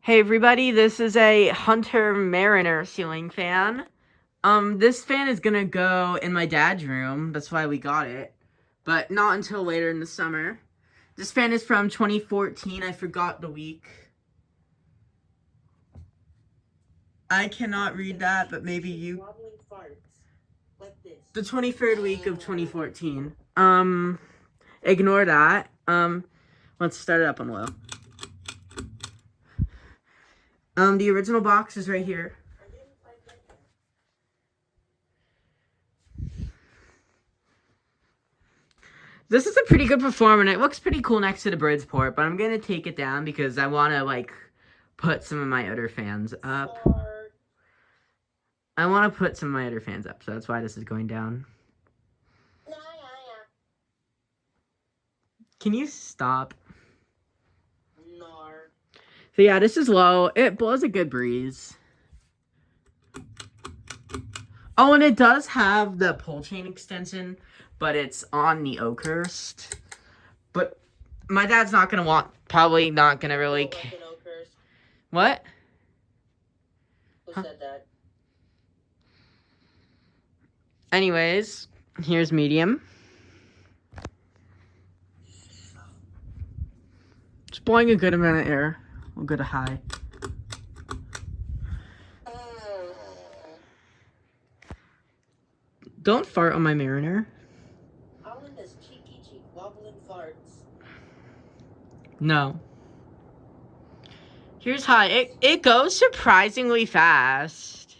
Hey everybody, this is a Hunter Mariner ceiling fan. This fan is gonna go in my dad's room, that's why we got it, but not until later in the summer. This fan is from 2014, I forgot the week. I cannot read that, but maybe you... The 23rd week of 2014. Ignore that. Let's start it up on low. The original box is right here. This is a pretty good performer, and it looks pretty cool next to the Bridgeport, but I'm going to take it down because I want to, put some of my other fans up. I want to put some of my other fans up, so that's why this is going down. Can you stop? So yeah, this is low. It blows a good breeze. Oh, and it does have the pull chain extension, but it's on the Oakhurst. But my dad's not going to probably not going to really... What? Who said that? Anyways, here's medium. It's blowing a good amount of air. We'll go to high. Don't fart on my Mariner. Alan does cheeky wobbling farts. No. Here's high. It goes surprisingly fast.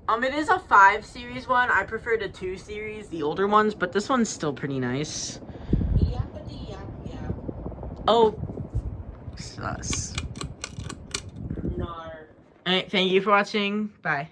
It is a 5 series one. I prefer the 2 series, the older ones, but this one's still pretty nice. Oh, sus. Nar. Alright, thank you for watching. Bye.